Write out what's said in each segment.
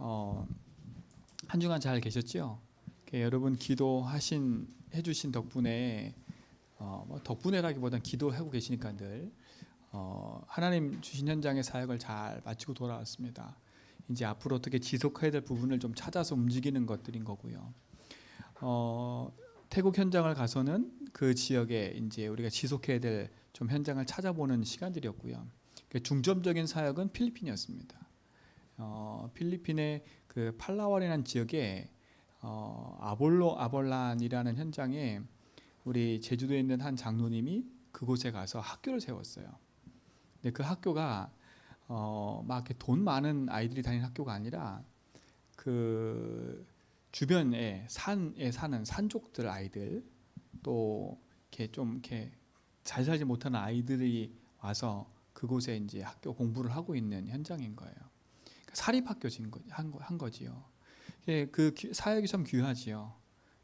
어, 한 주간 잘 계셨죠? 여러분 해주신 덕분에 뭐 덕분에라기보단 기도하고 계시니까 늘 하나님 주신 현장의 사역을 잘 마치고 돌아왔습니다. 이제 앞으로 어떻게 지속해야 될 부분을 좀 찾아서 움직이는 것들인 거고요. 태국 현장을 가서는 그 지역에 이제 우리가 지속해야 될 좀 현장을 찾아보는 시간들이었고요. 중점적인 사역은 필리핀이었습니다. 필리핀의 그 팔라완이라는 지역에 아볼란이라는 현장에 우리 제주도에 있는 한 장로님이 그곳에 가서 학교를 세웠어요. 근데 그 학교가 막 이렇게 돈 많은 아이들이 다니는 학교가 아니라 그 주변에 산에 사는 산족들 아이들, 또 이렇게 좀 이렇게 잘 살지 못하는 아이들이 와서 그곳에 이제 학교 공부를 하고 있는 현장인 거예요. 사립학교인 한 거지요. 그 사역이 참 귀하지요.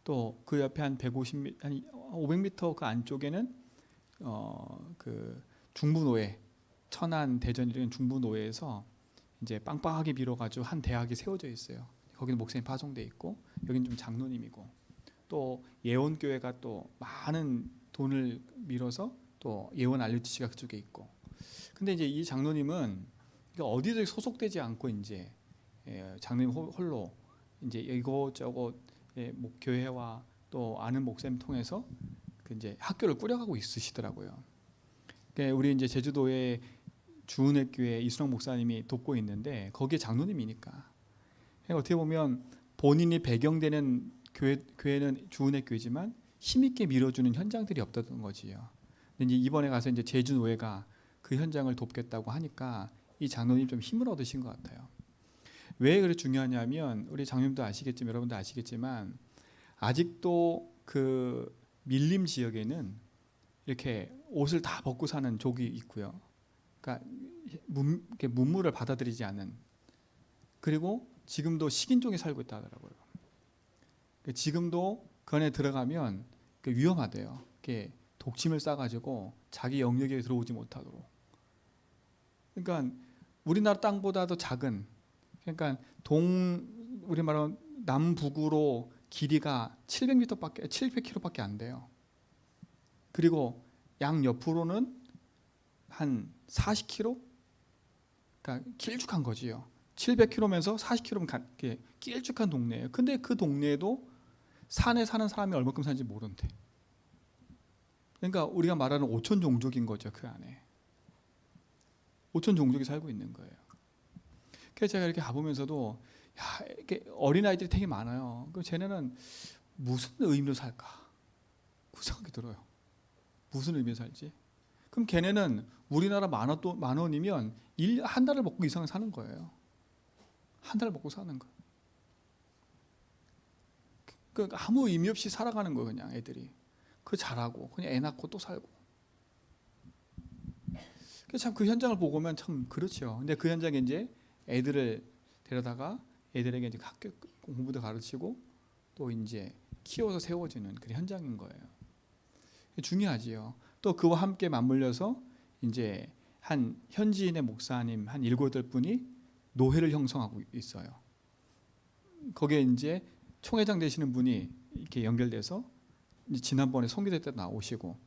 또 그 옆에 한 150m, 한 500m 그 안쪽에는 그 중부노회, 천안, 대전 이런 중부노회에서 이제 빵빵하게 밀어가지고 한 대학이 세워져 있어요. 거기는 목사님 파송돼 있고, 여기는 좀 장로님이고, 또 예원교회가 또 많은 돈을 밀어서 또 예원 RUTC가 그쪽에 있고. 근데 이제 이 장로님은 어디도 소속되지 않고 이제 장로님 홀로 이제 이곳저곳 교회와 또 아는 목사님 통해서 그 이제 학교를 꾸려가고 있으시더라고요. 우리 이제 제주도에 주은혜 교회 이순영 목사님이 돕고 있는데 거기에 장로님이니까 어떻게 보면 본인이 배경되는 교회는 주은혜 교회지만 힘있게 밀어주는 현장들이 없었던 거지요. 근데 이제 이번에 가서 이제 제주노회가 그 현장을 돕겠다고 하니까 이 장로님 좀 힘을 얻으신 것 같아요. 왜 그렇게 중요하냐면 우리 장님도 아시겠지만 여러분도 아시겠지만 아직도 그 밀림 지역에는 이렇게 옷을 다 벗고 사는 족이 있고요. 그러니까 문물을 받아들이지 않는, 그리고 지금도 식인종이 살고 있다 하더라고요. 지금도 그 안에 들어가면 위험하대요. 독침을 싸가지고 자기 영역에 들어오지 못하도록. 그러니까 우리나라 땅보다도 작은, 그러니까 우리 말하면 남북으로 길이가 700km밖에 안 돼요. 그리고 양 옆으로는 한 40km? 그러니까 길쭉한 거지요. 700km면서 40km면 길쭉한 동네예요. 근데 그 동네에도 산에 사는 사람이 얼마큼 사는지 모른대. 그러니까 우리가 말하는 5천 종족인 거죠. 그 안에 5천 종족이 살고 있는 거예요. 그래서 제가 이렇게 가보면서도 이렇게 어린아이들이 되게 많아요. 그럼 쟤네는 무슨 의미로 살까? 그 생각이 들어요. 무슨 의미로 살지? 그럼 걔네는 우리나라 만 원이면 한 달을 먹고 이상을 사는 거예요. 한 달을 먹고 사는 거. 그러니까 아무 의미 없이 살아가는 거예요. 그냥 애들이. 그 잘하고 그냥 애 낳고 또 살고. 참 그 현장을 보고 오면 참 그렇죠. 근데 그 현장에 이제 애들을 데려다가 애들에게 이제 학교 공부도 가르치고 또 이제 키워서 세워지는 그런 현장인 거예요. 중요하지요. 또 그와 함께 맞물려서 이제 한 현지인의 목사님 한 7-8분이 노회를 형성하고 있어요. 거기에 이제 총회장 되시는 분이 이렇게 연결돼서 이제 지난번에 선교대 때 나오시고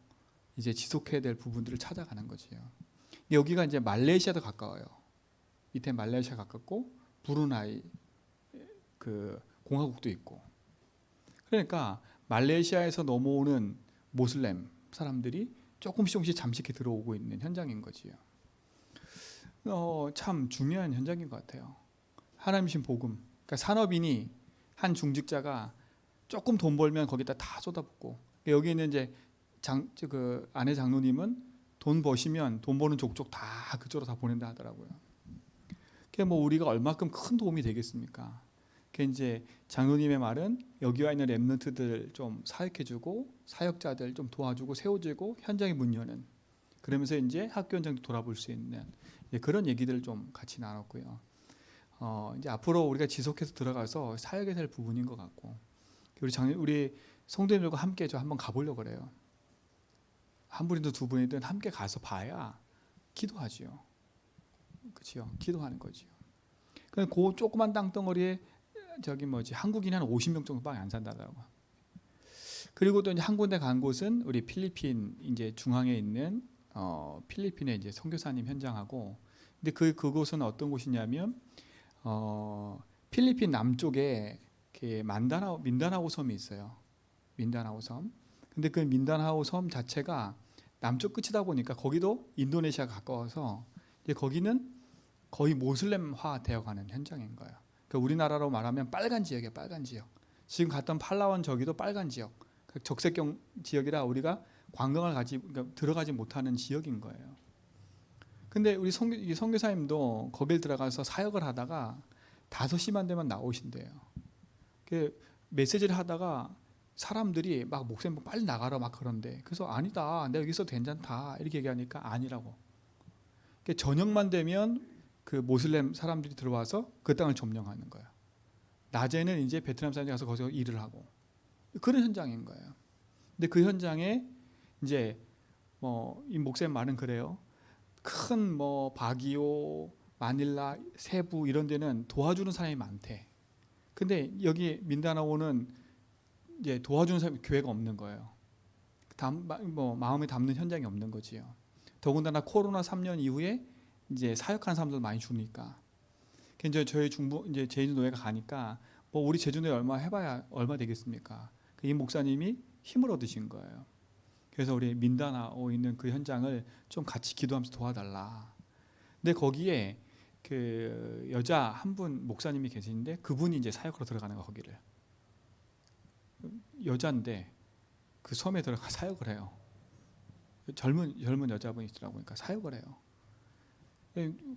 이제 지속해야 될 부분들을 찾아가는 거지요. 여기가 이제 말레이시아도 가까워요. 밑에 말레이시아 가깝고 브루나이 그 공화국도 있고. 그러니까 말레이시아에서 넘어오는 모슬렘 사람들이 조금씩 잠식해 들어오고 있는 현장인 거지요. 참 중요한 현장인 것 같아요. 하나님 신 복음. 그러니까 산업인이 한 중직자가 조금 돈 벌면 거기다 다 쏟아붓고, 여기 있는 이제 그 아내 장로님은 돈 버시면 돈 버는 족족 다 그쪽으로 다 보낸다 하더라고요. 그게 뭐 우리가 얼마큼 큰 도움이 되겠습니까? 그 이제 장로님의 말은 여기 와 있는 렘넌트들 좀 사역해주고 사역자들 좀 도와주고 세워주고 현장에 문 여는, 그러면서 이제 학교 현장도 돌아볼 수 있는 그런 얘기들을 좀 같이 나눴고요. 이제 앞으로 우리가 지속해서 들어가서 사역해야 될 부분인 것 같고, 우리 성도님들과 함께 저 한번 가보려고 그래요. 한 분이든 두 분이든 함께 가서 봐야 기도하지요. 그렇죠? 기도하는 거지요. 그 조그만 땅덩어리에 저기 뭐지 한국인이 한 50명 정도밖에 안 산다더라고. 그리고 또 이제 한 군데 간 곳은 우리 필리핀 이제 중앙에 있는 필리핀의 이제 선교사님 현장하고, 근데 그곳은 어떤 곳이냐면 필리핀 남쪽에 민다나오 섬이 있어요. 민다나오 섬. 근데 그 민다나오 섬 자체가 남쪽 끝이다 보니까 거기도 인도네시아가 가까워서 이제 거기는 거의 모슬렘화 되어가는 현장인 거예요. 그러니까 우리나라로 말하면 빨간 지역이에요. 빨간 지역. 지금 갔던 팔라완 저기도 빨간 지역. 적색경 지역이라 우리가 관광을 그러니까 들어가지 못하는 지역인 거예요. 근데 우리 선교사님도 거길 들어가서 사역을 하다가 5시만 되면 나오신대요. 그 메시지를 하다가 사람들이 막 목사님 빨리 나가라 막 그런데, 그래서 아니다, 내가 여기서 괜찮다 이렇게 얘기하니까 아니라고. 저녁만 되면 그 모슬렘 사람들이 들어와서 그 땅을 점령하는 거예요. 낮에는 이제 베트남 사람들이 가서 거기서 일을 하고, 그런 현장인 거예요. 근데 그 현장에 이제 이 목사님 말은 그래요. 큰 바기오, 마닐라, 세부 이런 데는 도와주는 사람이 많대. 근데 여기 민다나오는 이제 도와주는 사람이 교회가 없는 거예요. 마음에 담는 현장이 없는 거지요. 더군다나 코로나 3년 이후에 이제 사역하는 사람들 많이 주니까. 이제 저희 이제 제주 노예가 가니까 우리 제주 노예 얼마 해봐야 얼마 되겠습니까? 이 목사님이 힘을 얻으신 거예요. 그래서 우리 민다나오 있는 그 현장을 좀 같이 기도하면서 도와달라. 근데 거기에 그 여자 한 분 목사님이 계시는데 그분이 이제 사역으로 들어가는 거, 거기를. 여자인데 그 섬에 들어가 사역을 해요. 젊은 여자분이 있더라고요. 그러니까 사역을 해요.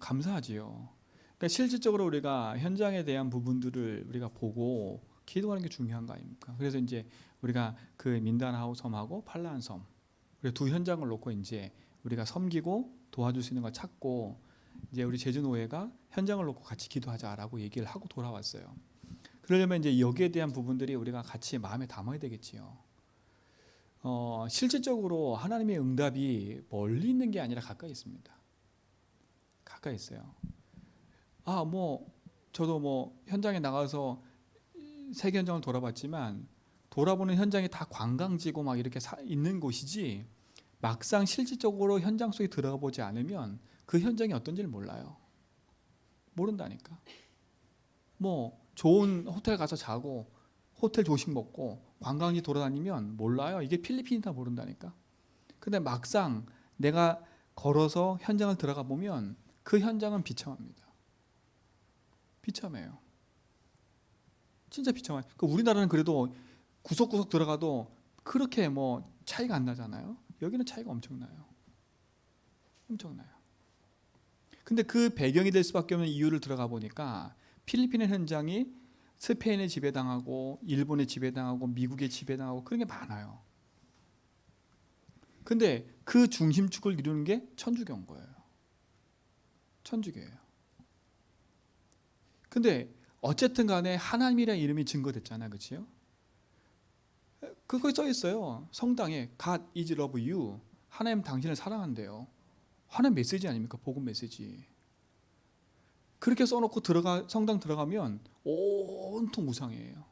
감사하지요. 그러니까 실질적으로 우리가 현장에 대한 부분들을 우리가 보고 기도하는 게 중요한 거 아닙니까? 그래서 이제 우리가 그 민다나오 섬하고 팔라완 섬, 두 현장을 놓고 이제 우리가 섬기고 도와줄 수 있는 걸 찾고, 이제 우리 제주 노예가 현장을 놓고 같이 기도하자라고 얘기를 하고 돌아왔어요. 그러려면 이제 여기에 대한 부분들이 우리가 같이 마음에 담아야 되겠지요. 실질적으로 하나님의 응답이 멀리 있는 게 아니라 가까이 있습니다. 가까이 있어요. 저도 현장에 나가서 세계 현장을 돌아봤지만 돌아보는 현장이 다 관광지고 막 이렇게 있는 곳이지, 막상 실질적으로 현장 속에 들어가 보지 않으면 그 현장이 어떤지를 몰라요. 모른다니까. 좋은 호텔 가서 자고 호텔 조식 먹고 관광지 돌아다니면 몰라요. 이게 필리핀이다 모른다니까. 근데 막상 내가 걸어서 현장을 들어가 보면 그 현장은 비참합니다. 비참해요. 진짜 비참해요. 우리나라는 그래도 구석구석 들어가도 그렇게 차이가 안 나잖아요. 여기는 차이가 엄청나요. 엄청나요. 근데 그 배경이 될 수밖에 없는 이유를 들어가 보니까 필리핀의 현장이 스페인에 지배당하고 일본에 지배당하고 미국에 지배당하고 그런 게 많아요. 근데 그 중심축을 이루는 게 천주교인 거예요. 천주교예요. 근데 어쨌든 간에 하나님이라는 이름이 증거됐잖아요. 그렇죠? 그거 써 있어요. 성당에 God is love you. 하나님 당신을 사랑한대요. 하나님 메시지 아닙니까? 복음 메시지. 그렇게 써놓고 성당 들어가면 온통 우상이에요.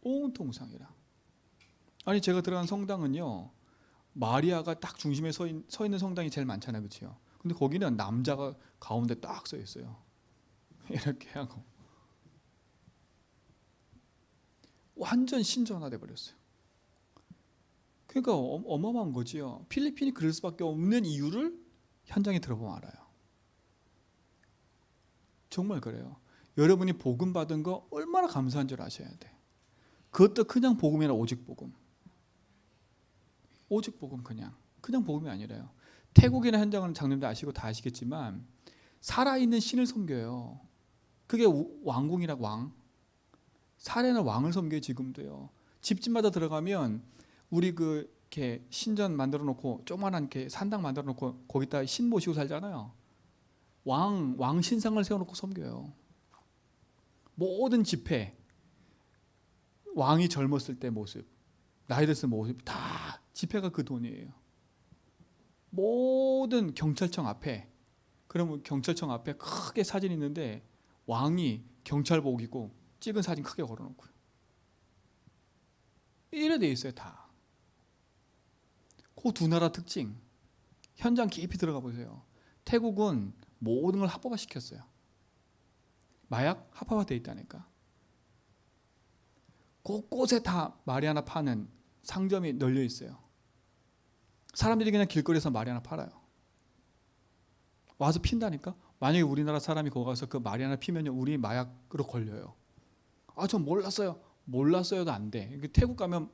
온통 우상이라. 아니 제가 들어간 성당은요, 마리아가 딱 중심에 서 있는 성당이 제일 많잖아요. 그렇죠? 근데 거기는 남자가 가운데 딱 서 있어요. 이렇게 하고 완전 신전화돼 버렸어요. 그러니까 어마어마한 거지요. 필리핀이 그럴 수밖에 없는 이유를 현장에 들어보면 알아요. 정말 그래요. 여러분이 복음 받은 거 얼마나 감사한 줄 아셔야 돼. 그것도 그냥 복음이 아니라 오직 복음. 오직 복음, 그냥 복음이 아니라요. 태국이나 현장은 장님들 아시고 다 아시겠지만 살아있는 신을 섬겨요. 그게 왕궁이라 왕. 살아있는 왕을 섬겨요. 지금도요. 집집마다 들어가면 우리 이렇게 신전 만들어 놓고 조그만한 이렇게 산당 만들어 놓고 거기다 신 모시고 살잖아요. 왕 신상을 세워놓고 섬겨요. 모든 집회, 왕이 젊었을 때 모습, 나이 들었을 때 모습 다 집회가 그 돈이에요. 모든 경찰청 앞에 그러면 경찰청 앞에 크게 사진이 있는데 왕이 경찰복이고 찍은 사진 크게 걸어놓고요. 이래 돼 있어요 다. 그 두 나라 특징. 현장 깊이 들어가 보세요. 태국은 모든 걸 합법화 시켰어요. 마약 합법화 돼 있다니까. 곳곳에 다 마리아나 파는 상점이 널려 있어요. 사람들이 그냥 길거리에서 마리아나 팔아요. 와서 핀다니까. 만약에 우리나라 사람이 거기 가서 그 마리아나 피면 우리 마약으로 걸려요. 아, 전 몰랐어요. 몰랐어요도 안 돼. 태국 가면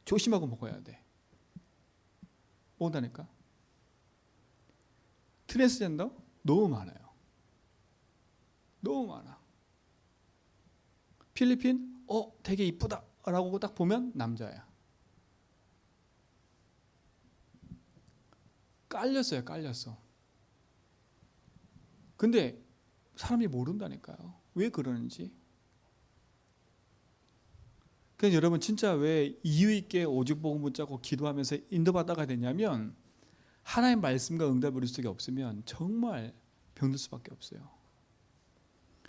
조심하고 먹어야 돼. 먹는다니까. 트랜스젠더 너무 많아요. 너무 많아. 필리핀 되게 이쁘다 라고 딱 보면 남자야. 깔렸어요. 깔렸어. 근데 사람이 모른다니까요. 왜 그러는지. 그래서 여러분 진짜 왜 이유 있게 오직 복음 붙잡고 기도하면서 인도받아가 되냐면 하나님 말씀과 응답을 우리 속에 없으면 정말 병들 수밖에 없어요.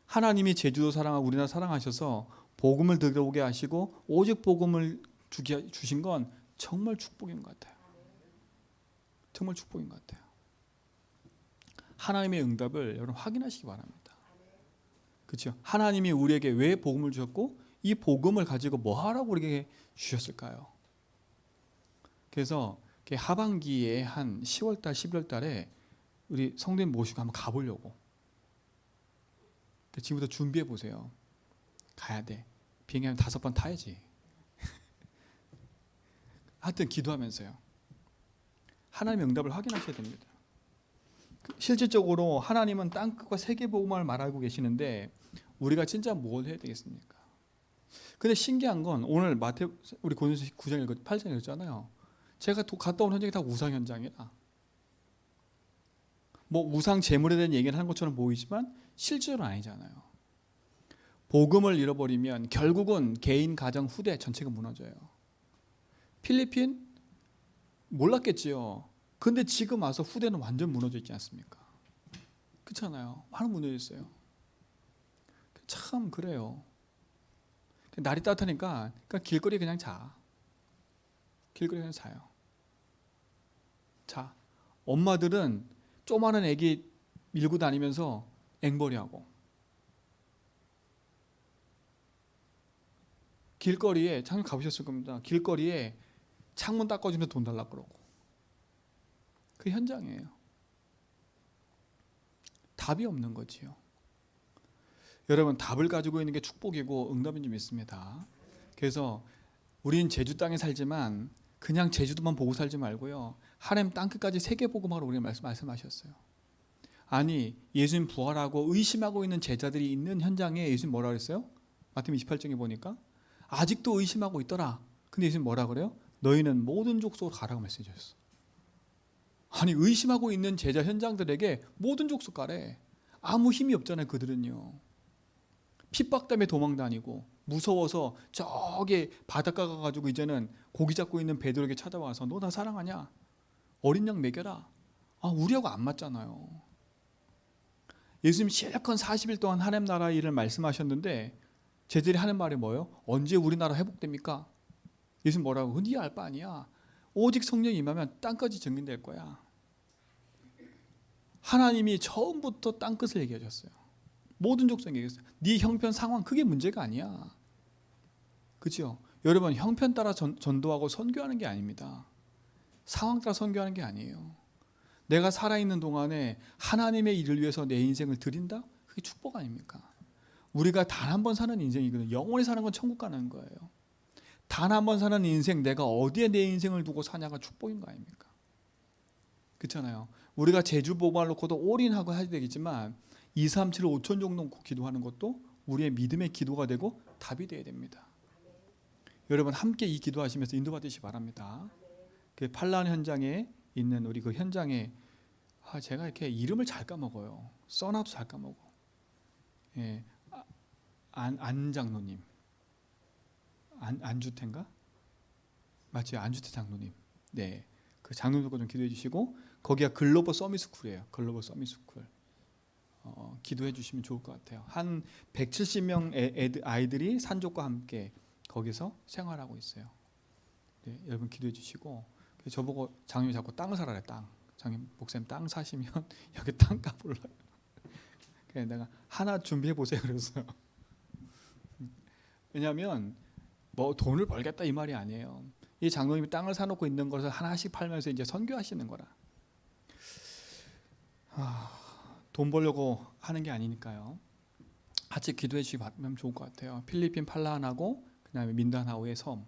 하나님이 제주도 사랑하고 우리나라 사랑하셔서 복음을 들어오게 하시고 오직 복음을 주신 건 정말 축복인 것 같아요. 정말 축복인 것 같아요. 하나님의 응답을 여러분 확인하시기 바랍니다. 그렇죠? 하나님이 우리에게 왜 복음을 주셨고 이 복음을 가지고 뭐 하라고 우리에게 주셨을까요? 그래서 하반기에 한 10월달, 11월달에 우리 성도님 모시고 한번 가보려고. 지금부터 준비해 보세요. 가야 돼. 비행기 한 5번 타야지. 하여튼 기도하면서요. 하나님의 응답을 확인하셔야 됩니다. 실질적으로 하나님은 땅끝과 세계복음을 말하고 계시는데 우리가 진짜 뭘 해야 되겠습니까? 근데 신기한 건 오늘 우리 고린도서 9장 8장 읽었잖아요. 제가 갔다 온 현장이 다 우상 현장이라. 뭐 우상 제물에 대한 얘기를 하는 것처럼 보이지만 실제로는 아니잖아요. 복음을 잃어버리면 결국은 개인, 가정, 후대 전체가 무너져요. 필리핀 몰랐겠지요. 근데 지금 와서 후대는 완전 무너져 있지 않습니까? 그렇잖아요. 많은 무너져 있어요. 참 그래요. 날이 따뜻하니까 길거리에 그냥 자. 길거리에 그냥 자요. 자. 엄마들은 조그마한 애기 밀고 다니면서 앵벌이하고 길거리에 창문 가보셨을 겁니다. 길거리에 창문 닦아주면 돈 달라고 그러고 그 현장이에요. 답이 없는 거지요. 여러분 답을 가지고 있는 게 축복이고 응답인 줄 믿습니다. 그래서 우린 제주 땅에 살지만 그냥 제주도만 보고 살지 말고요. 하나님 땅끝까지 세계복음하러 우리가 말씀하셨어요. 아니 예수님 부활하고 의심하고 있는 제자들이 있는 현장에 예수님 뭐라 그랬어요? 마태복음 28장에 보니까 아직도 의심하고 있더라. 근데 예수님 뭐라 그래요? 너희는 모든 족속으로 가라고 말씀해 주셨어. 아니 의심하고 있는 제자 현장들에게 모든 족속 가래. 아무 힘이 없잖아요. 그들은요. 핍박 때문에 도망 다니고 무서워서 저기 바닷가 가가지고 이제는 고기 잡고 있는 베드로에게 찾아와서 너 나 사랑하냐? 어린 양 먹여라. 아 우리하고 안 맞잖아요. 예수님 실컷 40일 동안 하나님 나라 일을 말씀하셨는데 제자들이 하는 말이 뭐예요? 언제 우리나라 회복됩니까? 예수님 뭐라고? 네 알 바 아니야. 오직 성령이 임하면 땅까지 증인될 거야. 하나님이 처음부터 땅끝을 얘기해 줬어요. 모든 족속 얘기했어요. 네 형편 상황 그게 문제가 아니야. 그렇죠? 여러분 형편 따라 전도하고 선교하는 게 아닙니다. 상황 따라 선교하는 게 아니에요. 내가 살아있는 동안에 하나님의 일을 위해서 내 인생을 드린다? 그게 축복 아닙니까? 우리가 단 한 번 사는 인생이거든요. 영원히 사는 건 천국 가는 거예요. 단 한 번 사는 인생 내가 어디에 내 인생을 두고 사냐가 축복인 거 아닙니까? 그렇잖아요. 우리가 제주 보고만 놓고도 올인하고 해야 되겠지만 2, 3, 7, 5천 정도 놓고 기도하는 것도 우리의 믿음의 기도가 되고 답이 되어야 됩니다. 여러분 함께 이 기도하시면서 인도받으시기 바랍니다. 그 판란 현장에 있는 우리 그 현장에 제가 이렇게 이름을 잘 까먹어요. 써놔도 잘 까먹어. 예, 안 장로님, 안주태인가? 맞죠? 안주태 장로님. 네, 그 장로님과 좀 기도해 주시고 거기가 글로벌 서밋스쿨이에요. 글로벌 서밋스쿨. 기도해 주시면 좋을 것 같아요. 한 170명 아이들이 산족과 함께 거기서 생활하고 있어요. 네, 여러분 기도해 주시고, 저보고 장님이 자꾸 땅을 사라래. 땅. 장님 목사님 땅 사시면 여기 땅값 올라요. 그래서 내가 하나 준비해 보세요 그랬어요. 왜냐하면 뭐 돈을 벌겠다 이 말이 아니에요. 이 장로님이 땅을 사놓고 있는 것을 하나씩 팔면서 이제 선교하시는 거라. 돈 벌려고 하는 게 아니니까요. 같이 기도해 주시면 좋을 것 같아요. 필리핀 팔란하고 그다음에 민다나오의 섬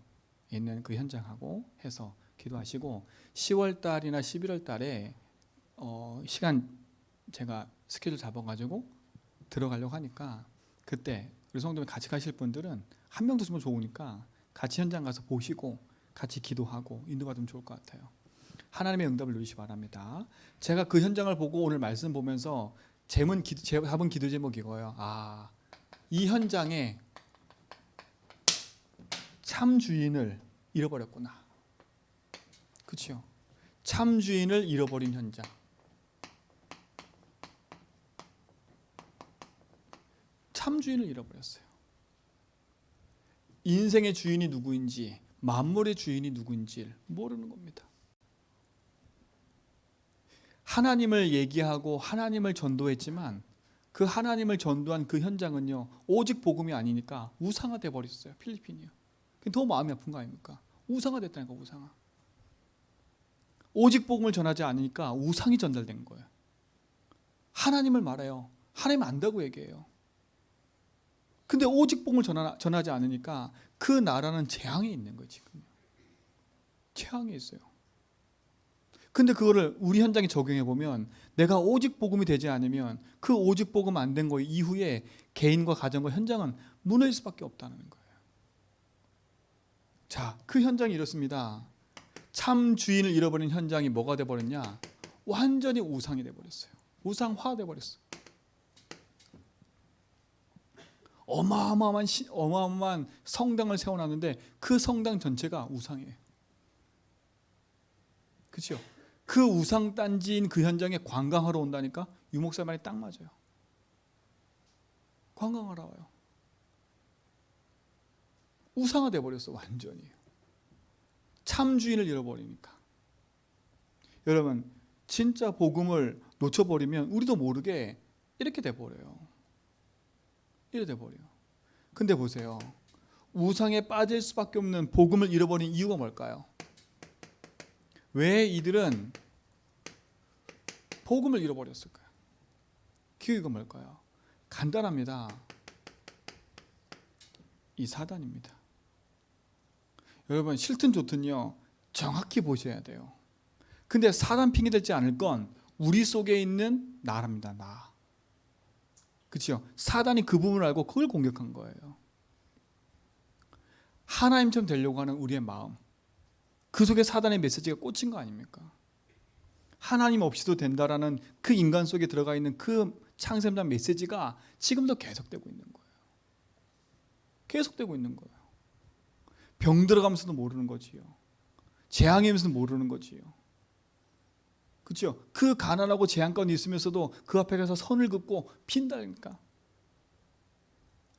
있는 그 현장하고 해서 기도하시고, 10월 달이나 11월 달에 시간 제가 스케줄 잡아가지고 들어가려고 하니까, 그때 우리 성도님 같이 가실 분들은 한 명도 있으면 좋으니까 같이 현장 가서 보시고 같이 기도하고 인도받으면 좋을 것 같아요. 하나님의 응답을 누리시 바랍니다. 제가 그 현장을 보고 오늘 말씀 보면서 잡은 기도 제목이 이거예요. 이 현장에 참 주인을 잃어버렸구나. 그렇죠? 참 주인을 잃어버린 현장. 참 주인을 잃어버렸어요. 인생의 주인이 누구인지, 만물의 주인이 누구인지 모르는 겁니다. 하나님을 얘기하고 하나님을 전도했지만 그 하나님을 전도한 그 현장은요, 오직 복음이 아니니까 우상화돼 버렸어요. 필리핀이요. 더 마음이 아픈 거 아닙니까? 우상화됐다니까. 우상화. 오직 복음을 전하지 않으니까 우상이 전달된 거예요. 하나님을 말해요. 하나님 안다고 얘기해요. 근데 오직 복음을 전하지 않으니까 그 나라는 재앙에 있는 거예요. 지금 재앙에 있어요. 근데 그거를 우리 현장에 적용해 보면, 내가 오직 복음이 되지 않으면 그 오직 복음 안 된 거 이후에 개인과 가정과 현장은 무너질 수밖에 없다는 거예요. 자, 그 현장이 이렇습니다. 참 주인을 잃어버린 현장이 뭐가 돼버렸냐? 완전히 우상이 돼버렸어요. 우상화 돼버렸어요. 어마어마한 성당을 세워놨는데 그 성당 전체가 우상이에요. 그렇죠? 그 우상 단지인 그 현장에 관광하러 온다니까. 유목사 말이 딱 맞아요. 관광하러 와요. 우상화돼 버렸어. 완전히. 참 주인을 잃어버리니까. 여러분, 진짜 복음을 놓쳐버리면 우리도 모르게 이렇게 돼버려요. 이렇게 돼버려요. 근데 보세요. 우상에 빠질 수밖에 없는 복음을 잃어버린 이유가 뭘까요? 왜 이들은 복음을 잃어버렸을까요? 그 이유가 뭘까요? 간단합니다. 이 사단입니다. 여러분, 싫든 좋든요, 정확히 보셔야 돼요. 근데 사단 핑계 대지 않을 건 우리 속에 있는 나랍니다. 나. 그렇죠? 사단이 그 부분을 알고 그걸 공격한 거예요. 하나님처럼 되려고 하는 우리의 마음, 그 속에 사단의 메시지가 꽂힌 거 아닙니까? 하나님 없이도 된다라는 그 인간 속에 들어가 있는 그 창세전 메시지가 지금도 계속되고 있는 거예요. 계속되고 있는 거예요. 병 들어가면서도 모르는 거지요. 재앙이 오면서도 모르는 거지요. 그렇죠? 그 가난하고 재앙 가운데 있으면서도 그 앞에 가서 선을 긋고 빈다니까.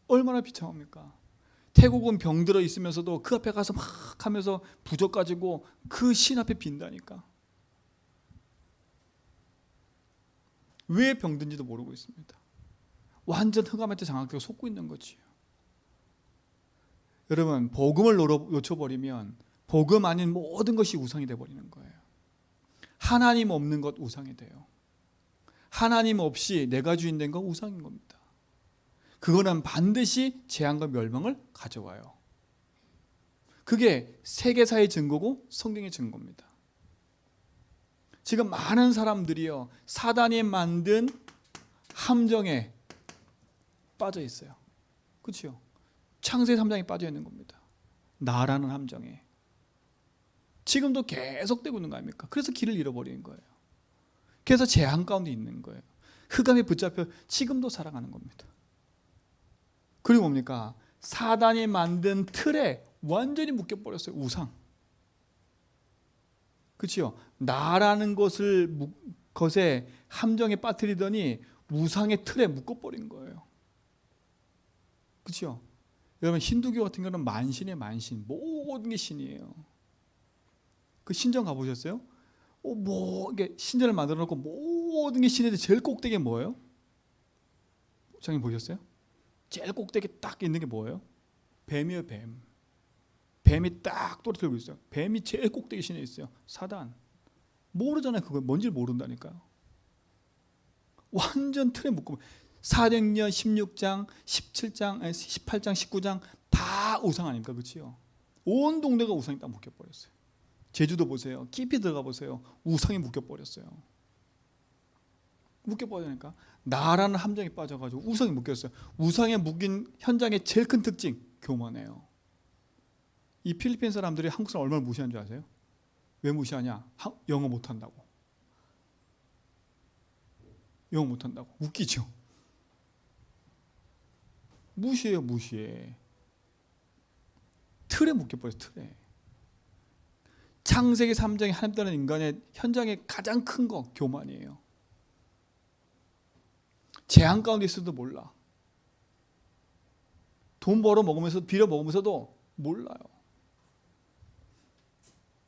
얼마나 비참합니까? 태국은 병 들어 있으면서도 그 앞에 가서 막 하면서 부적 가지고 그 신 앞에 빈다니까. 왜 병든지도 모르고 있습니다. 완전 흑암한테 장악되고 속고 있는 거지요. 여러분, 복음을 놓쳐버리면 복음 아닌 모든 것이 우상이 돼버리는 거예요. 하나님 없는 것 우상이 돼요. 하나님 없이 내가 주인 된 거 우상인 겁니다. 그거는 반드시 재앙과 멸망을 가져와요. 그게 세계사의 증거고 성경의 증거입니다. 지금 많은 사람들이요, 사단이 만든 함정에 빠져 있어요. 그렇죠? 창세기 3장에 빠져 있는 겁니다. 나라는 함정에. 지금도 계속되고 있는 거 아닙니까? 그래서 길을 잃어버리는 거예요. 그래서 재앙 가운데 있는 거예요. 흑암에 붙잡혀 지금도 살아가는 겁니다. 그리고 뭡니까? 사단이 만든 틀에 완전히 묶여버렸어요. 우상. 그렇죠? 나라는 것에 함정에 빠뜨리더니 우상의 틀에 묶어버린 거예요. 그렇죠? 여러분 힌두교 같은 경우는 만신의 만신, 모든 게 신이에요. 그 신전 가보셨어요? 뭐 이게 신전을 만들어 놓고 모든 게 신인데 제일 꼭대기에 뭐예요? 장님 보셨어요? 제일 꼭대기에 딱 있는 게 뭐예요? 뱀이에요, 뱀. 뱀이 딱 떨어뜨리고 있어요. 뱀이 제일 꼭대기 신에 있어요. 사단. 모르잖아요. 그거 뭔지 모른다니까요. 완전 틀에 묶고 사도행전 16장, 17장, 18장, 19장 다 우상 아닙니까? 그렇지요? 온 동네가 우상이 딱 묶여버렸어요. 제주도 보세요. 깊이 들어가 보세요. 우상이 묶여버렸어요. 묶여버리니까 나라는 함정에 빠져가지고 우상이 묶였어요. 우상에 묶인 현장의 제일 큰 특징, 교만해요. 이 필리핀 사람들이 한국 사람 얼마나 무시한 줄 아세요? 왜 무시하냐? 영어 못한다고. 영어 못한다고. 웃기죠? 무시해요, 무시해. 틀에 묶여버렸어요, 틀에. 창세기 3장에 하나님 따른 인간의 현장의 가장 큰 거 교만이에요. 재앙 가운데 있어도 몰라. 돈 벌어 먹으면서 빌어 먹으면서도 몰라요.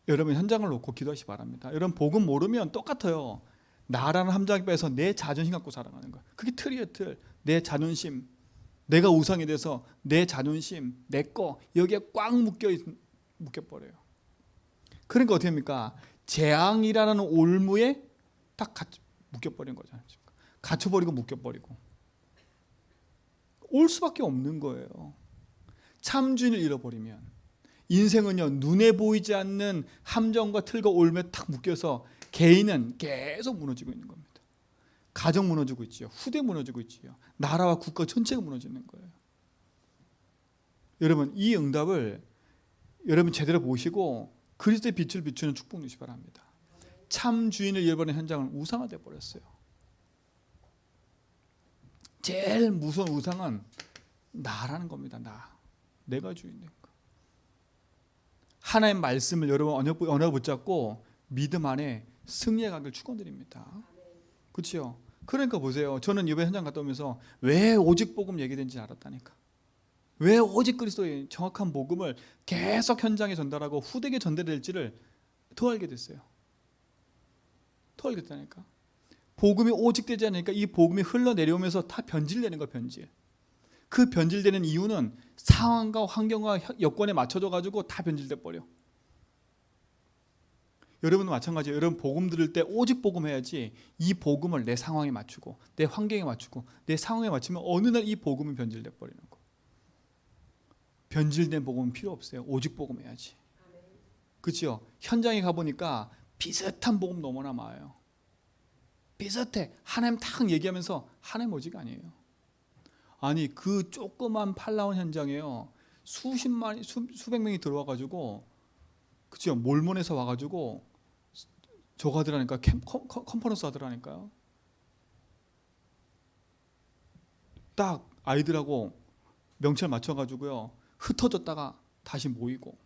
여러분 현장을 놓고 기도하시기 바랍니다. 여러분 복음 모르면 똑같아요. 나라는 함정에 빼서 내 자존심 갖고 살아가는 거예요. 그게 틀이에요, 틀. 내 자존심. 내가 우상이 돼서 내 자존심, 내 거 여기에 꽉 묶여버려요. 그러니까 어떻게 합니까? 재앙이라는 올무에 딱 묶여버린 거잖아요. 갇혀버리고 묶여버리고 올 수밖에 없는 거예요. 참 주인을 잃어버리면 인생은요 눈에 보이지 않는 함정과 틀과 올무에 탁 묶여서 개인은 계속 무너지고 있는 겁니다. 가정 무너지고 있지요. 후대 무너지고 있지요. 나라와 국가 전체가 무너지는 거예요. 여러분 이 응답을 여러분 제대로 보시고 그리스도의 빛을 비추는 축복 누시기 바랍니다. 참 주인을 잃어버린 현장은 우상화되어 버렸어요. 제일 무서운 우상은 나라는 겁니다. 내가 주인 된 거. 하나님의 말씀을 여러분 언어 붙잡고 믿음 안에 승리해 가길 축원드립니다. 그렇죠? 그러니까 보세요. 저는 이번 현장 갔다 오면서 왜 오직 복음 얘기된지 알았다니까. 왜 오직 그리스도의 정확한 복음을 계속 현장에 전달하고 후대에게 전달될지를 더 알게 됐어요. 더 알게 됐다니까. 복음이 오직 되지 않으니까 이 복음이 흘러내려오면서 다 변질되는 거예요. 변질. 그 변질되는 이유는 상황과 환경과 여건에 맞춰져 가지고 다 변질돼 버려. 여러분도 마찬가지예요. 여러분 복음 들을 때 오직 복음 해야지 이 복음을 내 상황에 맞추고 내 환경에 맞추고 내 상황에 맞추면 어느 날 이 복음은 변질돼 버리는 거. 변질된 복음은 필요 없어요. 오직 복음 해야지. 그렇죠? 현장에 가보니까 비슷한 복음 너무나 많아요. 비슷해. 하나님 딱 얘기하면서 하나님 오직 아니에요. 아니 그 조그만 팔라온 현장에요. 수백 명이 들어와 가지고 그렇죠? 몰몬에서 와 가지고 저거 하더라니까 컨퍼런스 하더라니까요. 딱 아이들하고 명찰 맞춰 가지고요. 흩어졌다가 다시 모이고.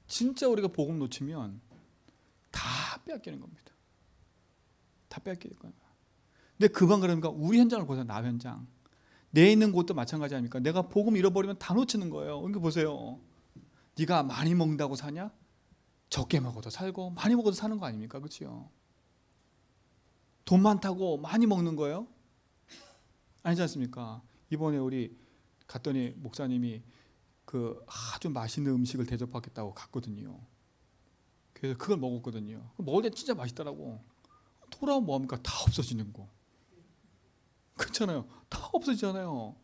진짜 우리가 복음 놓치면 다 빼앗기는 겁니다. 다 빼앗기는 거예요. 근데 그만 그러니까 우리 현장을 보세요. 나 현장. 내 있는 곳도 마찬가지 아닙니까? 내가 복음 잃어버리면 다 놓치는 거예요. 그러니까 보세요. 네가 많이 먹는다고 사냐? 적게 먹어도 살고 많이 먹어도 사는 거 아닙니까? 그렇죠? 돈 많다고 많이 먹는 거예요? 아니지 않습니까? 이번에 우리 갔더니 목사님이 그 아주 맛있는 음식을 대접하겠다고 갔거든요. 그래서 그걸 먹었거든요. 먹을 때 진짜 맛있더라고. 돌아오면 뭐합니까? 다 없어지는 거. 그렇잖아요. 다 없어지잖아요.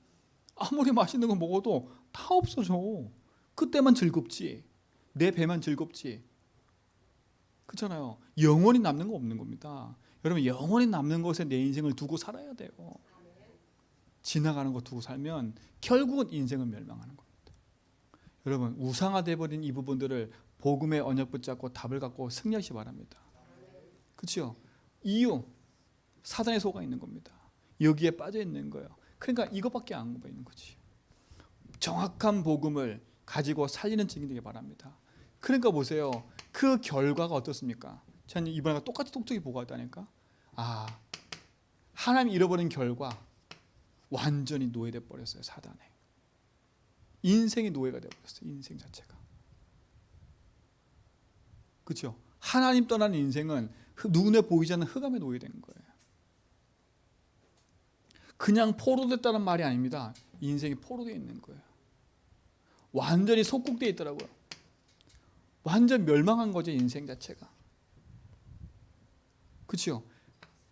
아무리 맛있는 거 먹어도 다 없어져. 그때만 즐겁지. 내 배만 즐겁지. 그렇잖아요. 영원히 남는 거 없는 겁니다. 여러분 영원히 남는 것에 내 인생을 두고 살아야 돼요. 지나가는 거 두고 살면 결국은 인생은 멸망하는 겁니다. 여러분 우상화돼 버린 이 부분들을 복음의 언약 붙잡고 답을 갖고 승리하시기 바랍니다. 그렇죠? 이유 사단의 속아 있는 겁니다. 여기에 빠져 있는 거예요. 그러니까 이것밖에 안 보이는 거지. 정확한 복음을 가지고 살리는 증인 되기 바랍니다. 그러니까 보세요. 그 결과가 어떻습니까? 저는 이번에 똑같이 똑똑히 보고 왔다니까. 하나님 잃어버린 결과 완전히 노예돼 버렸어요. 사단에. 인생이 노예가 되어 버렸어요. 인생 자체가. 그렇죠? 하나님 떠난 인생은 눈에 보이지 않는 흑암에 노예된 거예요. 그냥 포로됐다는 말이 아닙니다. 인생이 포로되어 있는 거예요. 완전히 속국되어 있더라고요. 완전 멸망한 거죠. 인생 자체가. 그렇죠?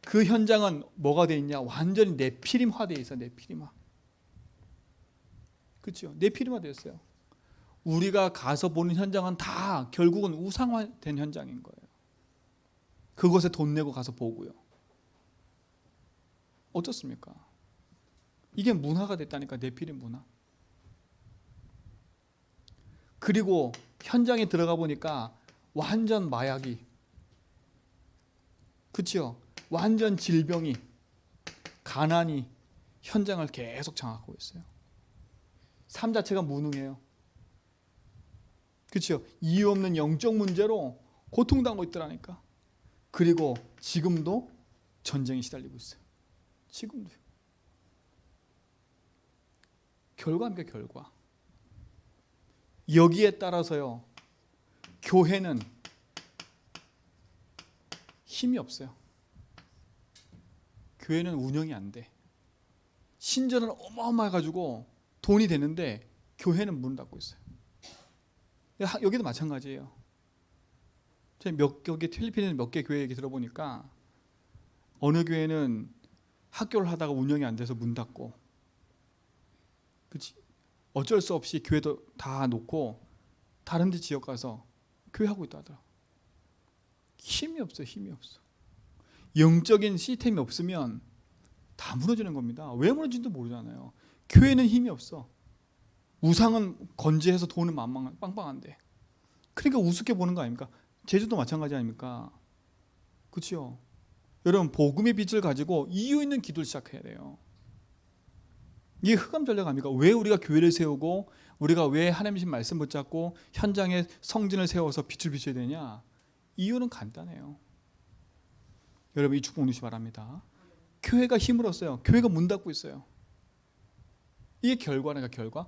그 현장은 뭐가 돼 있냐? 완전히 네피림화되어 있어요. 네피림화. 그렇죠? 네피림화되었어요. 우리가 가서 보는 현장은 다 결국은 우상화된 현장인 거예요. 그곳에 돈 내고 가서 보고요. 어떻습니까? 이게 문화가 됐다니까. 네피림 문화. 그리고 현장에 들어가 보니까 완전 마약이, 그렇죠? 완전 질병이, 가난이 현장을 계속 장악하고 있어요. 삶 자체가 무능해요. 그렇죠? 이유 없는 영적 문제로 고통당하고 있더라니까. 그리고 지금도 전쟁에 시달리고 있어요. 지금도요. 결과입니까? 결과. 여기에 따라서요, 교회는 힘이 없어요. 교회는 운영이 안 돼. 신전은 어마어마해가지고 돈이 되는데 교회는 문을 닫고 있어요. 여기도 마찬가지예요. 제가 필리핀에 몇 개 교회 얘기 들어보니까 어느 교회는 학교를 하다가 운영이 안 돼서 문 닫고, 그렇지? 어쩔 수 없이 교회도 다 놓고 다른 데 지역 가서 교회하고 있다 하더라. 힘이 없어요. 힘이 없어. 영적인 시스템이 없으면 다 무너지는 겁니다. 왜 무너진지도 모르잖아요. 교회는 힘이 없어. 우상은 건재해서 돈은 빵빵한데. 그러니까 우습게 보는 거 아닙니까? 제주도 마찬가지 아닙니까? 그렇죠? 여러분, 복음의 빛을 가지고 이유 있는 기도를 시작해야 돼요. 이게 흑암 전략 아닙니까? 왜 우리가 교회를 세우고 우리가 왜 하나님의 말씀 붙잡고 현장에 성전을 세워서 빛을 비춰야 되냐? 이유는 간단해요. 여러분, 이 축복 누시기 바랍니다. 교회가 힘을 얻어요. 교회가 문 닫고 있어요. 이게 결과니까 결과.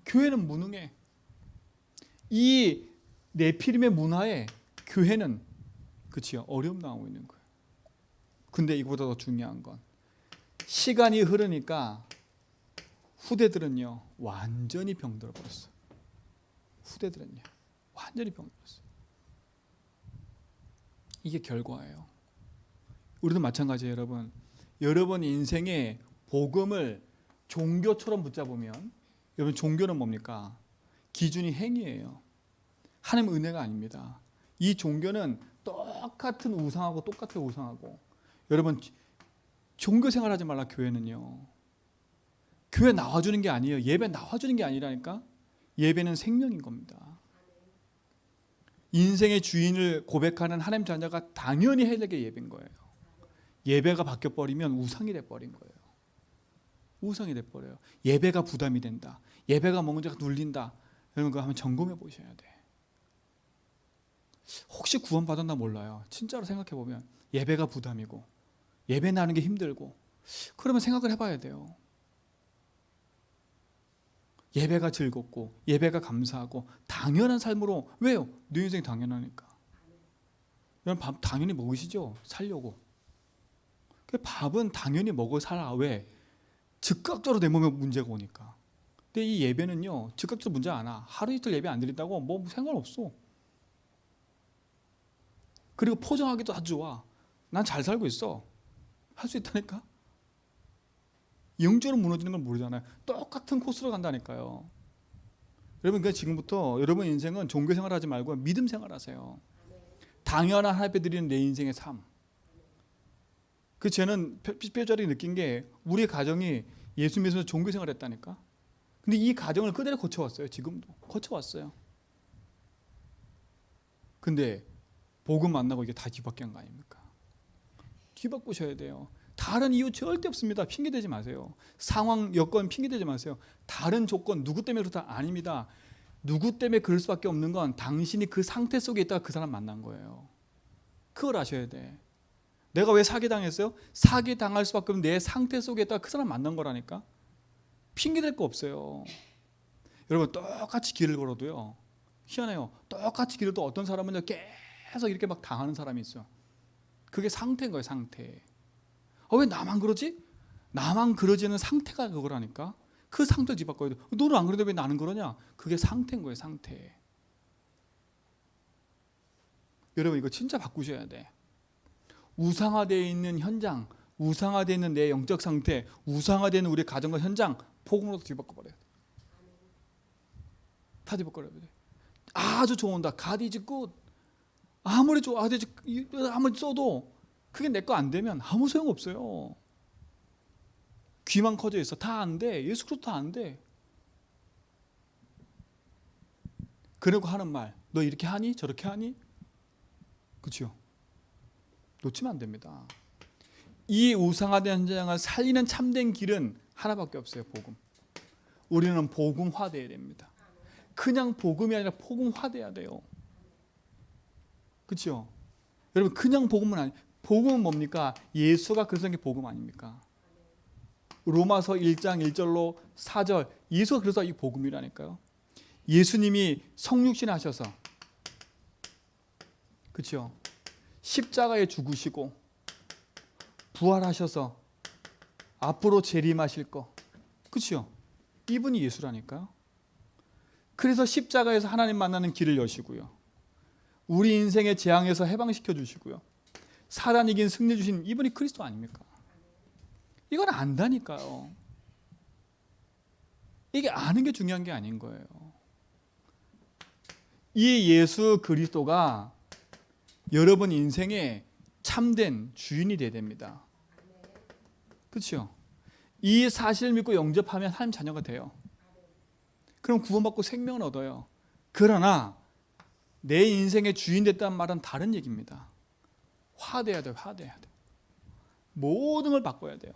교회는 무능해. 이 네피림의 문화에 교회는, 그치요, 어려움 당하고 있는 거예요. 근데 이거보다 더 중요한 건 시간이 흐르니까 후대들은요 완전히 병들어 버렸어요. 후대들은요 완전히 병들었어요. 이게 결과예요. 우리도 마찬가지예요. 여러분, 여러분 인생에 복음을 종교처럼 붙잡으면, 여러분 종교는 뭡니까? 기준이 행위예요. 하나님 은혜가 아닙니다. 이 종교는 똑같은 우상하고 똑같은 우상하고. 여러분, 종교 생활하지 말라. 교회는요, 교회 나와주는 게 아니에요. 예배 나와주는 게 아니라니까. 예배는 생명인 겁니다. 인생의 주인을 고백하는 하나님 자녀가 당연히 해야 될 게 예배인 거예요. 예배가 바뀌어버리면 우상이 돼버린 거예요. 우상이 돼버려요. 예배가 부담이 된다. 예배가 뭔가 눌린다. 여러분, 그거 한번 점검해 보셔야 돼. 혹시 구원받았나 몰라요. 진짜로 생각해보면 예배가 부담이고 예배 나는 게 힘들고, 그러면 생각을 해봐야 돼요. 예배가 즐겁고 예배가 감사하고 당연한 삶으로. 왜요? 내 인생이 당연하니까. 여러분, 밥 당연히 먹으시죠? 살려고. 밥은 당연히 먹어 살아. 왜? 즉각적으로 내 몸에 문제가 오니까. 근데 이 예배는요 즉각적으로 문제 안 와. 하루 이틀 예배 안 드린다고 뭐 상관없어. 그리고 포장하기도 아주 좋아. 난 잘 살고 있어. 할 수 있다니까. 영적으로 무너지는 걸 모르잖아요. 똑같은 코스로 간다니까요. 여러분, 그러니까 지금부터 여러분 인생은 종교 생활하지 말고 믿음 생활하세요. 당연한 하나님 앞에 드리는 내 인생의 삶. 그 저는 뼈저리 느낀 게 우리 가정이 예수 믿으면서 종교 생활했다니까. 근데 이 가정을 그대로 거쳐왔어요. 지금도 거쳐왔어요. 근데 복음 만나고 이게 다 뒤바뀌는 거 아닙니까? 뒤바꾸셔야 돼요. 다른 이유 절대 없습니다. 핑계대지 마세요. 상황, 여건 핑계대지 마세요. 다른 조건, 누구 때문에 그렇다? 아닙니다. 누구 때문에 그럴 수밖에 없는 건 당신이 그 상태 속에 있다가 그 사람 만난 거예요. 그걸 아셔야 돼. 내가 왜 사기당했어요? 사기당할 수밖에 없는 내 상태 속에다 그 사람 만난 거라니까. 핑계댈 거 없어요. 여러분 똑같이 길을 걸어도요, 희한해요. 똑같이 길을 도 어떤 사람은 계속 이렇게 막 당하는 사람이 있어요. 그게 상태인 거예요, 상태. 왜 나만 그러지? 나만 그러지는 상태가 그거라니까. 그 상태를 뒤바꿔야 돼. 너는 안 그러는데 왜 나는 그러냐? 그게 상태인 거예요, 상태. 여러분 이거 진짜 바꾸셔야 돼. 우상화되어 있는 현장, 우상화되어 있는 내 영적 상태, 우상화되는 우리 가정과 현장, 복음으로 뒤바꿔버려야 돼. 다 뒤바꿔버려야 돼. 아주 좋은다. God is good. 아무리 좋아, 아무리 써도 그게 내 거 안 되면 아무 소용 없어요. 귀만 커져 있어. 다 안 돼. 예수 그리스도 다 안 돼. 그러고 하는 말, 너 이렇게 하니? 저렇게 하니? 그렇죠? 놓치면 안 됩니다. 이 우상화된 현장을 살리는 참된 길은 하나밖에 없어요. 복음. 우리는 복음화돼야 됩니다. 그냥 복음이 아니라 복음화돼야 돼요. 그렇죠? 여러분 그냥 복음은 아니. 복음은 뭡니까? 예수가 그래서 게 복음 아닙니까? 로마서 1장 1절로 4절, 예수가 그래서 이 복음이라니까요. 예수님이 성육신 하셔서, 그렇죠? 십자가에 죽으시고 부활하셔서 앞으로 재림하실 거, 그렇죠? 이분이 예수라니까요. 그래서 십자가에서 하나님 만나는 길을 여시고요, 우리 인생의 재앙에서 해방시켜 주시고요, 사단 이긴 승리 주신 이분이 그리스도 아닙니까? 이건 안다니까요. 이게 아는 게 중요한 게 아닌 거예요. 이 예수 그리스도가 여러분 인생의 참된 주인이 되어야 됩니다. 그렇죠? 이 사실을 믿고 영접하면 하나님 자녀가 돼요. 그럼 구원받고 생명을 얻어요. 그러나 내 인생의 주인 됐다는 말은 다른 얘기입니다. 화돼야 돼요. 화돼야 돼요. 모든 걸 바꿔야 돼요.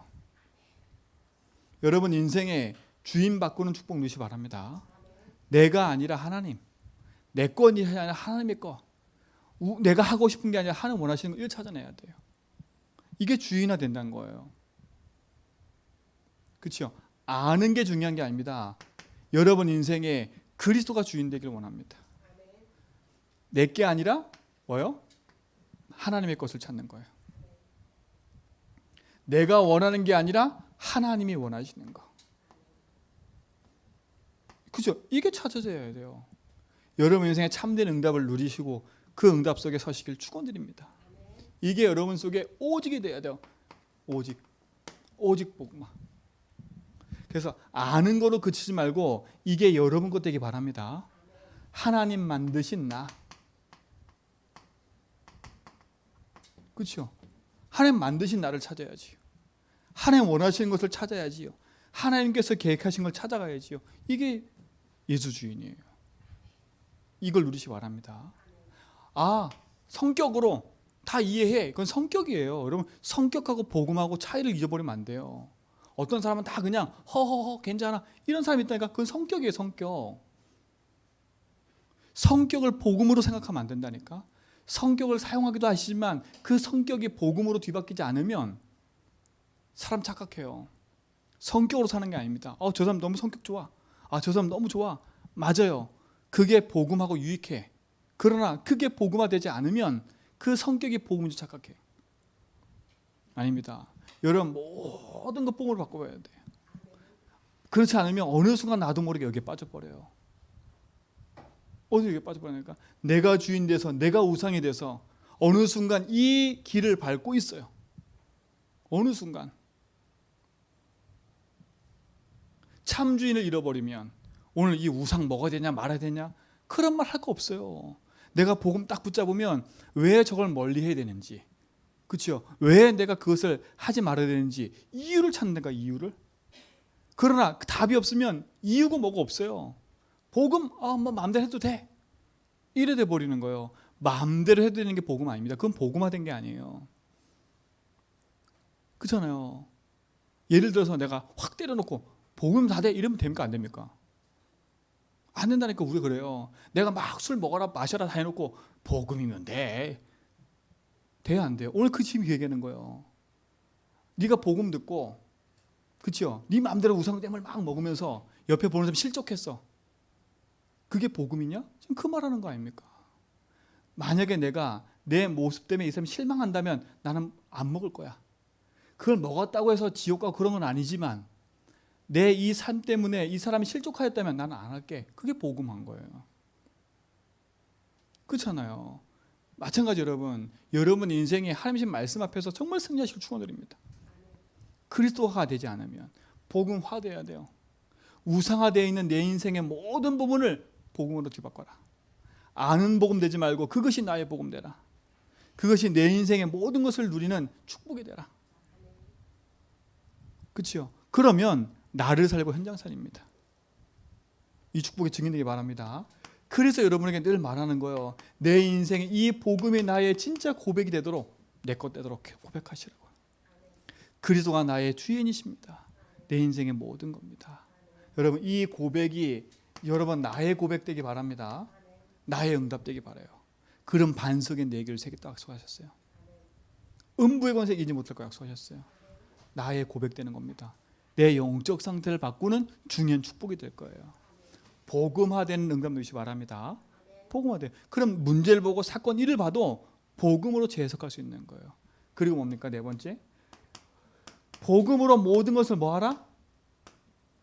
여러분 인생의 주인 바꾸는 축복 누리시 바랍니다. 내가 아니라 하나님, 내 것이 아니라 하나님의 것, 내가 하고 싶은 게 아니라 하나님 원하시는 걸 찾아내야 돼요. 이게 주인화 된다는 거예요. 그렇죠? 아는 게 중요한 게 아닙니다. 여러분 인생에 그리스도가 주인 되기를 원합니다. 내 게 아니라 뭐요? 하나님의 것을 찾는 거예요. 내가 원하는 게 아니라 하나님이 원하시는 거. 그죠? 이게 찾아져야 돼요. 여러분 인생에 참된 응답을 누리시고 그 응답 속에 서시길 축원드립니다. 이게 여러분 속에 오직이 돼야 돼요. 오직 복음화. 그래서 아는 거로 그치지 말고 이게 여러분 것 되기 바랍니다. 하나님 만드신 나. 그렇죠? 하나님 만드신 나를 찾아야지요. 하나님 원하시는 것을 찾아야지요. 하나님께서 계획하신 걸 찾아가야지요. 이게 예수 주인이에요. 이걸 누리시 바랍니다. 성격으로 다 이해해. 그건 성격이에요. 여러분 성격하고 복음하고 차이를 잊어버리면 안 돼요. 어떤 사람은 다 그냥 허허허 괜찮아 이런 사람이 있다니까. 그건 성격이에요. 성격을 복음으로 생각하면 안 된다니까. 성격을 사용하기도 하시지만 그 성격이 복음으로 뒤바뀌지 않으면 사람 착각해요. 성격으로 사는 게 아닙니다. 저 사람 너무 성격 좋아. 저 사람 너무 좋아. 맞아요. 그게 복음하고 유익해. 그러나 그게 복음화되지 않으면 그 성격이 복음인 줄 착각해요. 아닙니다. 여러분 모든 것 복음으로 바꿔봐야 돼요. 그렇지 않으면 어느 순간 나도 모르게 여기에 빠져버려요. 어디에 빠져버리니까 내가 주인 돼서 내가 우상이 돼서 어느 순간 이 길을 밟고 있어요. 어느 순간 참 주인을 잃어버리면 오늘 이 우상 먹어야 되냐 말아야 되냐 그런 말 할 거 없어요. 내가 복음 딱 붙잡으면 왜 저걸 멀리 해야 되는지, 그렇죠? 왜 내가 그것을 하지 말아야 되는지 이유를 찾는 거야. 이유를. 그러나 답이 없으면 이유고 뭐고 없어요. 복음 뭐 마음대로 해도 돼 이래 돼 버리는 거예요. 마음대로 해도 되는 게 복음 아닙니다. 그건 복음화된 게 아니에요. 그렇잖아요. 예를 들어서 내가 확 때려놓고 복음 다 돼 이러면 됩니까? 안 됩니까? 안 된다니까. 우리가 그래요. 내가 막 술 먹어라 마셔라 다 해놓고 복음이면 돼. 돼야 안 돼요? 오늘 그 지금 얘기하는 거예요. 네가 복음 듣고, 그렇죠? 네 마음대로 우상땡을 막 먹으면서 옆에 보는 사람 실족했어. 그게 복음이냐? 지금 그 말하는 거 아닙니까? 만약에 내가 내 모습 때문에 이 사람이 실망한다면 나는 안 먹을 거야. 그걸 먹었다고 해서 지옥 가고 그런 건 아니지만 내 이 삶 때문에 이 사람이 실족하였다면 나는 안 할게. 그게 복음한 거예요. 그렇잖아요. 마찬가지 여러분 인생에 하나님 말씀 앞에서 정말 승리하시길 축원드립니다. 그리스도화가 되지 않으면 복음화돼야 돼요. 우상화되어 있는 내 인생의 모든 부분을 복음으로 뒤바꿔라. 아는 복음 되지 말고 그것이 나의 복음 되라. 그것이 내 인생의 모든 것을 누리는 축복이 되라. 그렇죠? 그러면 나를 살고 현장 살입니다. 이 축복이 증인되기 바랍니다. 그래서 여러분에게 늘 말하는 거예요. 내 인생에 이 복음이 나의 진짜 고백이 되도록 내 것 되도록 고백하시라고. 그리스도가 나의 주인이십니다. 내 인생의 모든 겁니다. 여러분 이 고백이 여러분 나의 고백 되기 바랍니다. 나의 응답 되기 바라요. 그런 반석의 네 개를 새겼다고 약속하셨어요. 음부의 권세 이기지 못할 거 약속하셨어요. 나의 고백되는 겁니다. 내 영적 상태를 바꾸는 중요한 축복이 될 거예요. 복음화되는 응답 누리시기 바랍니다. 복음화돼. 그럼 문제를 보고 사건 일을 봐도 복음으로 재해석할 수 있는 거예요. 그리고 뭡니까? 네 번째, 복음으로 모든 것을 뭐하라?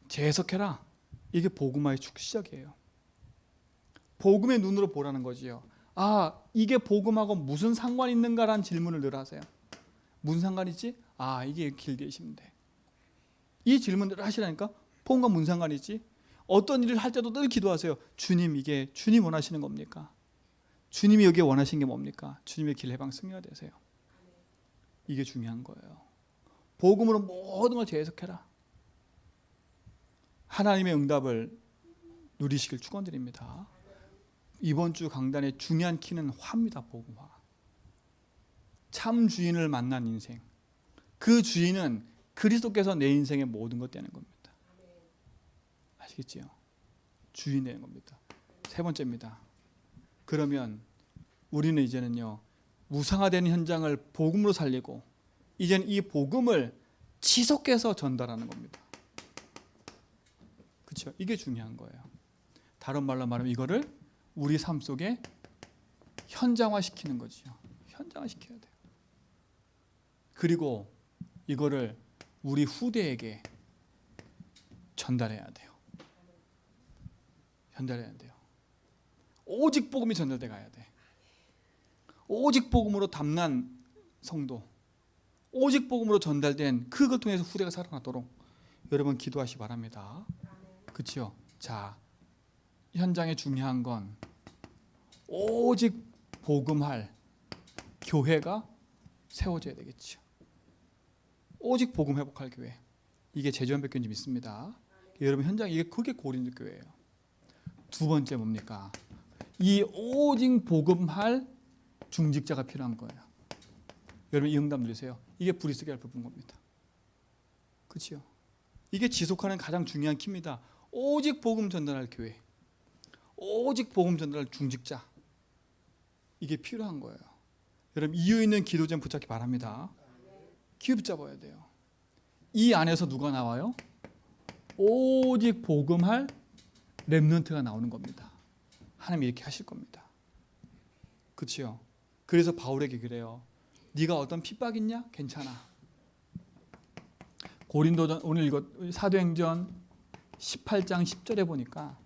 재해석해라. 이게 복음화의 시작이에요. 복음의 눈으로 보라는 거지요. 아, 이게 복음하고 무슨 상관이 있는가라는 질문을 늘 하세요. 무슨 상관이 있지? 아, 이게 길게 있으면 돼. 이 질문들을 하시라니까. 복음과 무슨 상관이 있지? 어떤 일을 할 때도 늘 기도하세요. 주님, 이게 주님 원하시는 겁니까? 주님이 여기에 원하시는 게 뭡니까? 주님의 길 해방 승리가 되세요. 이게 중요한 거예요. 복음으로 모든 걸 재해석해라. 하나님의 응답을 누리시길 축원드립니다. 이번 주 강단의 중요한 키는 화입니다. 복음화. 참 주인을 만난 인생. 그 주인은 그리스도께서 내 인생의 모든 것 되는 겁니다. 아시겠지요? 주인 되는 겁니다. 세 번째입니다. 그러면 우리는 이제는요, 우상화되는 현장을 복음으로 살리고 이제는 이 복음을 지속해서 전달하는 겁니다. 그렇죠? 이게 중요한 거예요. 다른 말로 말하면 이거를 우리 삶 속에 현장화시키는 거죠. 현장화시켜야 돼요. 그리고 이거를 우리 후대에게 전달해야 돼요. 전달해야 돼요. 오직 복음이 전달돼 가야 돼. 오직 복음으로 담난 성도, 오직 복음으로 전달된 그걸 통해서 후대가 살아나도록 여러분 기도하시기 바랍니다. 그렇죠? 자, 현장에 중요한 건 오직 복음할 교회가 세워져야 되겠죠. 오직 복음 회복할 교회. 이게 제주한백교인지 믿습니다. 여러분 현장 이게 그게 고린도 교회예요. 두 번째 뭡니까? 이 오직 복음할 중직자가 필요한 거예요. 여러분 이 응답 누리세요. 이게 브리스게 할 부분 겁니다. 그렇죠? 이게 지속하는 가장 중요한 키입니다. 오직 복음 전달할 교회, 오직 복음 전달할 중직자. 이게 필요한 거예요. 여러분 이유 있는 기도 좀 붙잡기 바랍니다. 기도 붙잡아야 돼요. 이 안에서 누가 나와요? 오직 복음할 렘넌트가 나오는 겁니다. 하나님 이렇게 하실 겁니다. 그렇죠? 그래서 바울에게 그래요. 네가 어떤 핍박 있냐? 괜찮아. 고린도전 오늘 읽었 사도행전 18장 10절에 보니까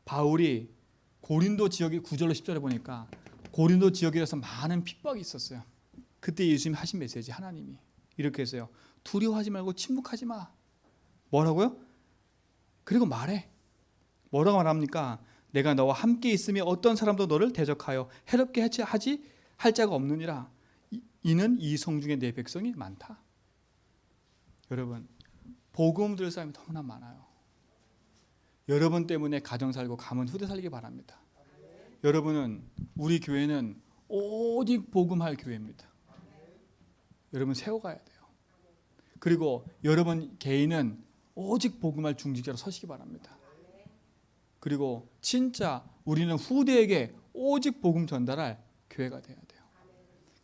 바울이 고린도 지역의 9절로 10절에 보니까 고린도 지역에서 많은 핍박이 있었어요. 그때 예수님이 하신 메시지 하나님이 이렇게 했어요. 두려워하지 말고 침묵하지 마. 뭐라고요? 그리고 말해. 뭐라고 말합니까? 내가 너와 함께 있으며 어떤 사람도 너를 대적하여 해롭게 하지 할 자가 없느니라. 이는 이성 중에 내 백성이 많다. 여러분 복음 들을 사람이 너무나 많아요. 여러분 때문에 가정 살고 가문 후대 살리기 바랍니다. 여러분은 우리 교회는 오직 복음할 교회입니다. 여러분 세워가야 돼요. 그리고 여러분 개인은 오직 복음할 중직자로 서시기 바랍니다. 그리고 진짜 우리는 후대에게 오직 복음 전달할 교회가 돼야 돼요.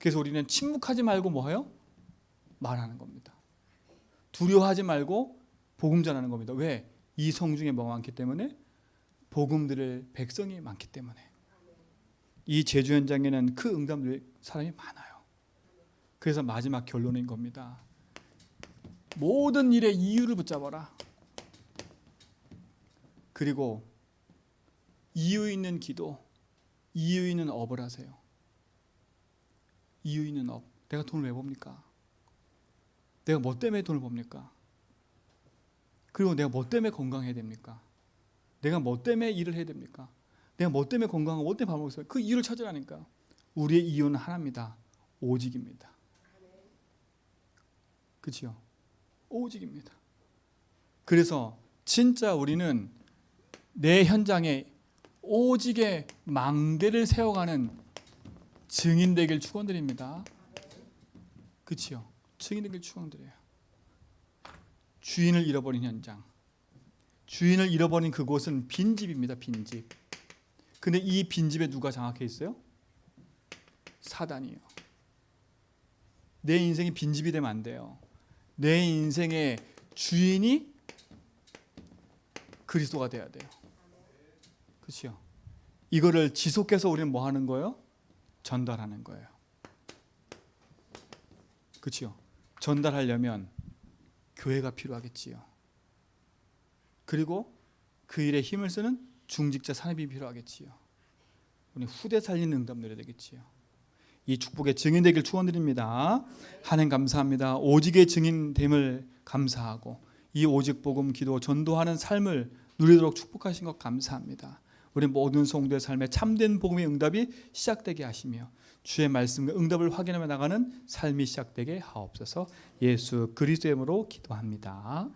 그래서 우리는 침묵하지 말고 뭐해요? 말하는 겁니다. 두려워하지 말고 복음 전하는 겁니다. 왜? 이 성 중에 뭐가 많기 때문에? 복음 들을 백성이 많기 때문에. 이 제주 현장에는 그 응답 들 사람이 많아요. 그래서 마지막 결론인 겁니다. 모든 일의 이유를 붙잡아라. 그리고 이유 있는 기도, 이유 있는 업을 하세요. 이유 있는 업. 내가 돈을 왜 법니까? 내가 뭐 때문에 돈을 법니까? 그리고 내가 뭐 때문에 건강해야 됩니까? 내가 뭐 때문에 일을 해야 됩니까? 내가 뭐 때문에 건강하고 뭐 때문에 밥 먹어요? 그 이유를 찾으라니까. 우리의 이유는 하나입니다. 오직입니다. 그렇죠? 오직입니다. 그래서 진짜 우리는 내 현장에 오직의 망대를 세워가는 증인 되길 축원드립니다. 그렇죠? 증인 되길 축원드려요. 주인을 잃어버린 현장, 주인을 잃어버린 그곳은 빈집입니다. 빈집. 근데 이 빈집에 누가 장악해 있어요? 사단이요. 내 인생이 빈집이 되면 안 돼요. 내 인생의 주인이 그리스도가 돼야 돼요. 그렇죠? 이거를 지속해서 우리는 뭐 하는 거예요? 전달하는 거예요. 그렇죠? 전달하려면 교회가 필요하겠지요. 그리고 그 일에 힘을 쓰는 중직자 산업이 필요하겠지요. 우리 후대 살리는 응답 누려야 되겠지요. 이 축복의 증인 되길 축원드립니다. 하나님 감사합니다. 오직의 증인됨을 감사하고 이 오직 복음 기도 전도하는 삶을 누리도록 축복하신 것 감사합니다. 우리 모든 성도의 삶에 참된 복음의 응답이 시작되게 하시며 주의 말씀과 응답을 확인하며 나가는 삶이 시작되게 하옵소서. 예수 그리스도의 이름으로 기도합니다.